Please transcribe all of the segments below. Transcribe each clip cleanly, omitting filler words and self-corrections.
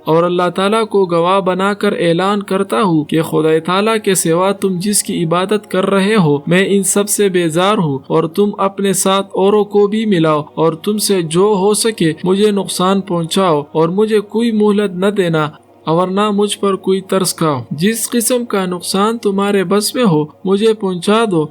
اور اللہ تعالیٰ کو گواہ بنا کر اعلان کرتا ہوں کہ خدا تعالیٰ کے سوا تم جس کی عبادت کر رہے ہو میں ان سب سے بیزار ہوں، اور تم اپنے ساتھ اوروں کو بھی ملاؤ اور تم سے جو ہو سکے مجھے نقصان پہنچاؤ اور مجھے کوئی مہلت نہ دینا اور نہ مجھ پر کوئی ترس کھاؤ۔ جس قسم کا نقصان تمہارے بس میں ہو مجھے پہنچا دو۔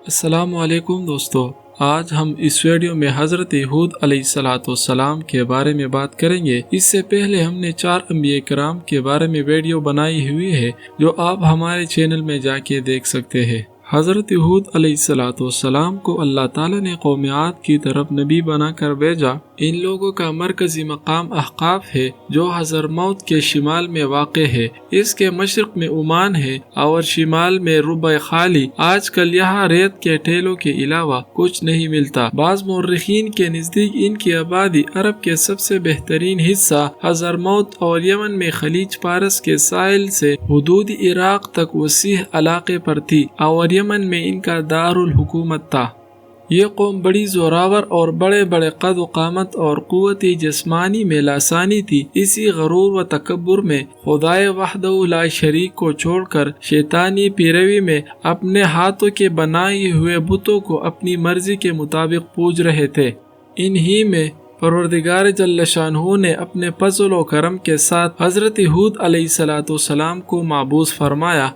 السلام علیکم دوستو، آج ہم اس ویڈیو میں حضرت ہود علیہ السلام کے بارے میں بات کریں گے۔ اس سے پہلے ہم نے 4 انبیاء کرام کے بارے میں ویڈیو بنائی ہوئی ہے جو آپ ہمارے چینل میں جا کے دیکھ سکتے ہیں۔ حضرت ہود علیہ السلام کو اللہ تعالیٰ نے قوم عاد کی طرف نبی بنا کر بھیجا۔ ان لوگوں کا مرکزی مقام احقاف ہے جو حضرموت کے شمال میں واقع ہے۔ اس کے مشرق میں عمان ہے اور شمال میں ربع خالی۔ آج کل یہاں ریت کے ٹیلوں کے علاوہ کچھ نہیں ملتا۔ بعض مورخین کے نزدیک ان کی آبادی عرب کے سب سے بہترین حصہ حضرموت اور یمن میں خلیج فارس کے ساحل سے حدود عراق تک وسیع علاقے پر تھی اور یمن میں ان کا دارالحکومت تھا۔ یہ قوم بڑی زوراور اور بڑے بڑے قد و قامت اور قوتی جسمانی میں لاسانی تھی۔ اسی غرور و تکبر میں خدائے وحدہ لا شریک کو چھوڑ کر شیطانی پیروی میں اپنے ہاتھوں کے بنائے ہوئے بتوں کو اپنی مرضی کے مطابق پوج رہے تھے۔ انہی میں پروردگار جل شانہ نے اپنے فضل و کرم کے ساتھ حضرت ہود علیہ السلام کو مبعوث فرمایا۔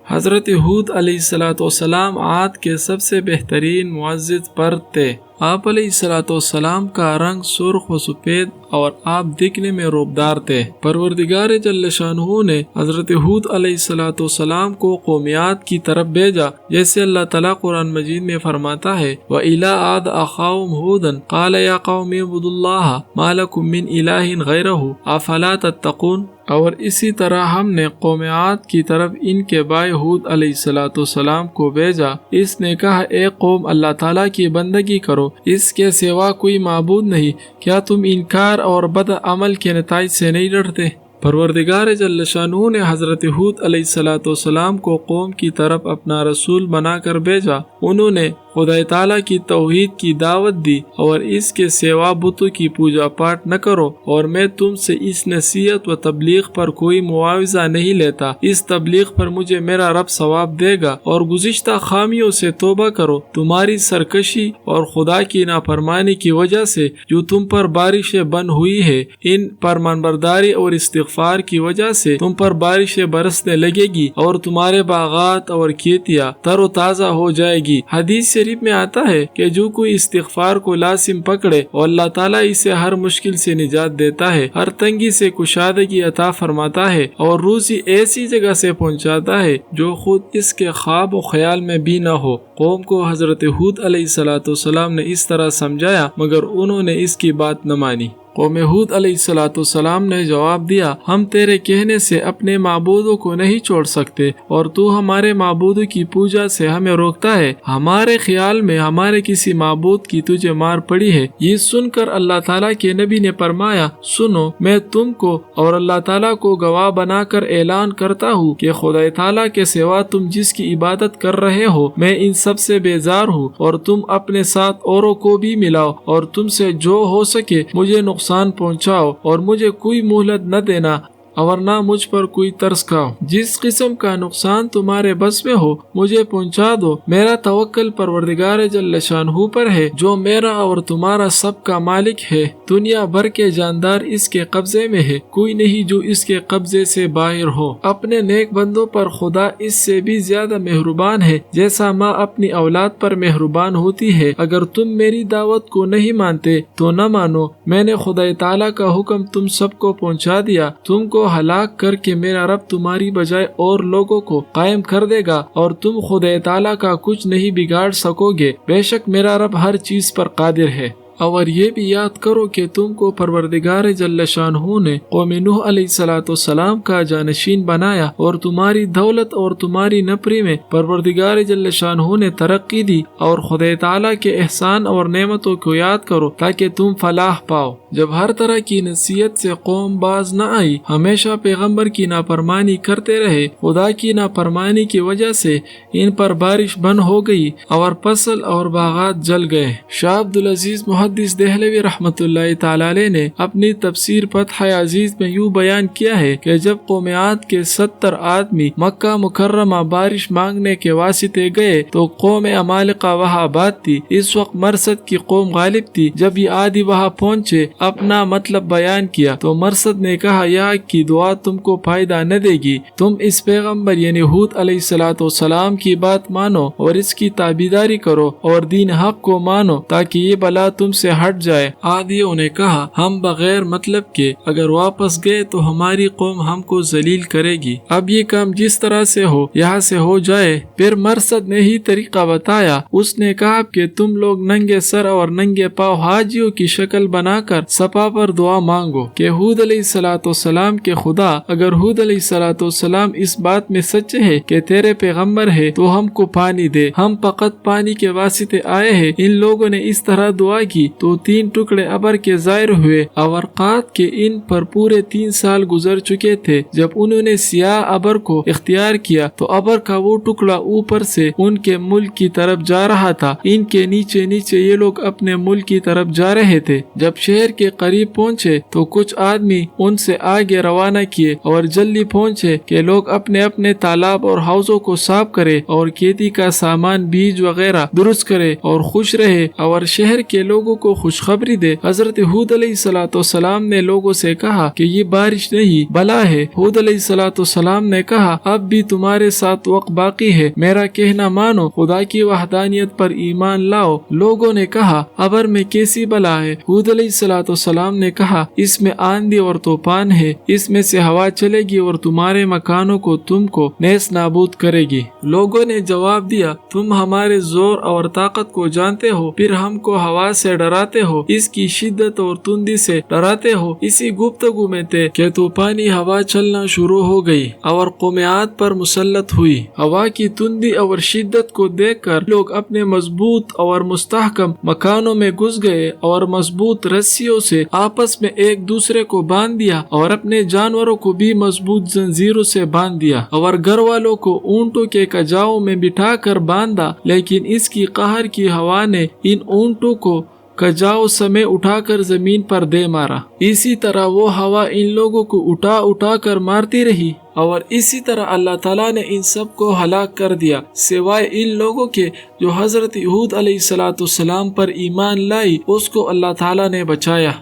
حضرت ہود علیہ السلام عاد کے سب سے بہترین معزز فرد تھے۔ آپ علیہ السلام کا رنگ سرخ و سفید اور آپ دکھنے میں روبدار تھے۔ پروردگار جل شانہ نے حضرت ہود علیہ السلام کو قوم عاد کی طرف بھیجا، جیسے اللہ تعالیٰ قرآن مجید میں فرماتا ہے وَإِلَىٰ عَادَ أَخَاهُمْ هُودًا قَالَ يَا قَوْمِ اعْبُدُوا اللَّهَ مَا لَكُم مِّنْ إِلَٰهٍ غَيْرُهُ أَفَلَا تَتَّقُونَ۔ اور اسی طرح ہم نے قوم عاد کی طرف ان کے بھائی ہود علیہ السلام کو بھیجا۔ اس نے کہا اے قوم اللہ تعالیٰ کی بندگی کرو، اس کے سوا کوئی معبود نہیں، کیا تم انکار اور بد عمل کے نتائج سے نہیں ڈرتے؟ پروردگار جل شانہ نے حضرت ہود علیہ السلام کو قوم کی طرف اپنا رسول بنا کر بھیجا۔ انہوں نے خدا تعالیٰ کی توحید کی دعوت دی اور اس کے سوا بتوں کی پوجا پاٹ نہ کرو، اور میں تم سے اس نصیحت و تبلیغ پر کوئی معاوضہ نہیں لیتا۔ اس تبلیغ پر مجھے میرا رب ثواب دے گا، اور گزشتہ خامیوں سے توبہ کرو۔ تمہاری سرکشی اور خدا کی نافرمانی کی وجہ سے جو تم پر بارشیں بن ہوئی ہے، ان فرمانبرداری اور استغفار کی وجہ سے تم پر بارشیں برسنے لگے گی اور تمہارے باغات اور کھیتیاں تر و تازہ ہو جائے گی۔ حدیث شریف میں آتا ہے کہ جو کوئی استغفار کو لازم پکڑے اور اللہ تعالیٰ اسے ہر مشکل سے نجات دیتا ہے، ہر تنگی سے کشادگی عطا فرماتا ہے اور روزی ایسی جگہ سے پہنچاتا ہے جو خود اس کے خواب و خیال میں بھی نہ ہو۔ قوم کو حضرت ہود علیہ السلام نے اس طرح سمجھایا مگر انہوں نے اس کی بات نہ مانی۔ قوم ہود علیہ السلام نے جواب دیا ہم تیرے کہنے سے اپنے معبودوں کو نہیں چھوڑ سکتے، اور تو ہمارے معبودوں کی پوجا سے ہمیں روکتا ہے۔ ہمارے خیال میں ہمارے کسی معبود کی تجھے مار پڑی ہے۔ یہ سن کر اللہ تعالیٰ کے نبی نے فرمایا سنو، میں تم کو اور اللہ تعالیٰ کو گواہ بنا کر اعلان کرتا ہوں کہ خدا تعالیٰ کے سوا تم جس کی عبادت کر رہے ہو میں ان سب سے بیزار ہوں، اور تم اپنے ساتھ اوروں کو بھی ملاؤ اور تم سے جو ہو سکے مجھے نقصان پہنچاؤ اور مجھے کوئی مہلت نہ دینا اور نہ مجھ پر کوئی ترس کھاؤ۔ جس قسم کا نقصان تمہارے بس میں ہو مجھے پہنچا دو۔ میرا توکل پروردگار جل شانہ پر ہے جو میرا اور تمہارا سب کا مالک ہے۔ دنیا بھر کے جاندار اس کے قبضے میں ہے، کوئی نہیں جو اس کے قبضے سے باہر ہو۔ اپنے نیک بندوں پر خدا اس سے بھی زیادہ مہربان ہے، جیسا ماں اپنی اولاد پر مہربان ہوتی ہے۔ اگر تم میری دعوت کو نہیں مانتے تو نہ مانو، میں نے خدا تعالیٰ کا حکم تم سب کو پہنچا دیا۔ تم کو ہلاک کر کے میرا رب تمہاری بجائے اور لوگوں کو قائم کر دے گا، اور تم خدا تعالیٰ کا کچھ نہیں بگاڑ سکو گے۔ بے شک میرا رب ہر چیز پر قادر ہے۔ اور یہ بھی یاد کرو کہ تم کو پروردگار جل شانہ نے قوم نوح علیہ السلام کا جانشین بنایا، اور تمہاری دولت اور تمہاری نفری میں پروردگار جل شانہ نے ترقی دی، اور خدا تعالیٰ کے احسان اور نعمتوں کو یاد کرو تاکہ تم فلاح پاؤ۔ جب ہر طرح کی نصیحت سے قوم باز نہ آئی، ہمیشہ پیغمبر کی نافرمانی کرتے رہے، خدا کی نافرمانی کی وجہ سے ان پر بارش بند ہو گئی اور فصل اور باغات جل گئے۔ شاہ عبدالعزیز محدث محدث دہلوی رحمۃ اللہ تعالی علیہ نے اپنی تفسیر فتح عزیز میں یوں بیان کیا ہے کہ جب قوم عاد کے 70 آدمی مکہ مکرمہ بارش مانگنے کے واسطے گئے تو قوم عمالقہ وہاں آباد تھی۔ اس وقت مرثد کی قوم غالب تھی۔ جب یہ عادی وہاں پہنچے اپنا مطلب بیان کیا تو مرثد نے کہا یا کی دعا تم کو فائدہ نہ دے گی، تم اس پیغمبر یعنی ہود علیہ السلام کی بات مانو اور اس کی تابعداری کرو اور دین حق کو مانو تاکہ یہ بلا تم سے ہٹ جائے۔ عادیوں نے کہا ہم بغیر مطلب کے اگر واپس گئے تو ہماری قوم ہم کو ذلیل کرے گی، اب یہ کام جس طرح سے ہو یہاں سے ہو جائے۔ پھر مرثد نے ہی طریقہ بتایا، اس نے کہا کہ تم لوگ ننگے سر اور ننگے پاؤں حاجیوں کی شکل بنا کر صفا پر دعا مانگو کہ ہود علیہ السلام کے خدا اگر ہود علیہ السلام اس بات میں سچے ہے کہ تیرے پیغمبر ہے تو ہم کو پانی دے، ہم فقط پانی کے واسطے آئے ہیں۔ ان لوگوں نے اس طرح دعا کی تو 3 ٹکڑے ابر کے ظاہر ہوئے۔ اورقات کے ان پر پورے 3 سال گزر چکے تھے۔ جب انہوں نے سیاہ ابر کو اختیار کیا تو ابر کا وہ ٹکڑا اوپر سے ان کے ملک کی طرف جا رہا تھا، ان کے نیچے نیچے یہ لوگ اپنے ملک کی طرف جا رہے تھے۔ جب شہر کے قریب پہنچے تو کچھ آدمی ان سے آگے روانہ کیے اور جلدی پہنچے کہ لوگ اپنے اپنے تالاب اور حوضوں کو صاف کرے اور کھیتی کا سامان بیج وغیرہ درست کرے اور خوش رہے اور شہر کے لوگوں کو خوشخبری دے۔ حضرت ہود علیہ السلام نے لوگوں سے کہا کہ یہ بارش نہیں بلا ہے۔ ہود علیہ السلام نے کہا اب بھی تمہارے ساتھ وقت باقی ہے، میرا کہنا مانو، خدا کی وحدانیت پر ایمان لاؤ۔ لوگوں نے کہا ابر میں کیسی بلا ہے؟ ہود علیہ السلام نے کہا اس میں آندھی اور طوفان ہے، اس میں سے ہوا چلے گی اور تمہارے مکانوں کو تم کو نیز نابود کرے گی۔ لوگوں نے جواب دیا تم ہمارے زور اور طاقت کو جانتے ہو، پھر ہم کو ہوا سے ڈراتے ہو، اس کی شدت اور تندی سے ڈراتے ہو۔ اسی گفتگو میں تھے کہ طوفانی ہوا چلنا شروع ہو گئی اور قوم عاد پر مسلط ہوئی۔ ہوا کی تندی اور شدت کو دیکھ کر لوگ اپنے مضبوط اور مستحکم مکانوں میں گھس گئے اور مضبوط رسیوں سے آپس میں ایک دوسرے کو باندھ دیا اور اپنے جانوروں کو بھی مضبوط زنجیروں سے باندھ دیا اور گھر والوں کو اونٹوں کے کجاؤں میں بٹھا کر باندھا، لیکن اس کی قہر کی ہوا نے ان اونٹوں کو کجاؤ سمیت اٹھا کر زمین پر دے مارا۔ اسی طرح وہ ہوا ان لوگوں کو اٹھا اٹھا کر مارتی رہی اور اسی طرح اللہ تعالیٰ نے ان سب کو ہلاک کر دیا سوائے ان لوگوں کے جو حضرت ہود علیہ السلام پر ایمان لائی، اس کو اللہ تعالیٰ نے بچایا۔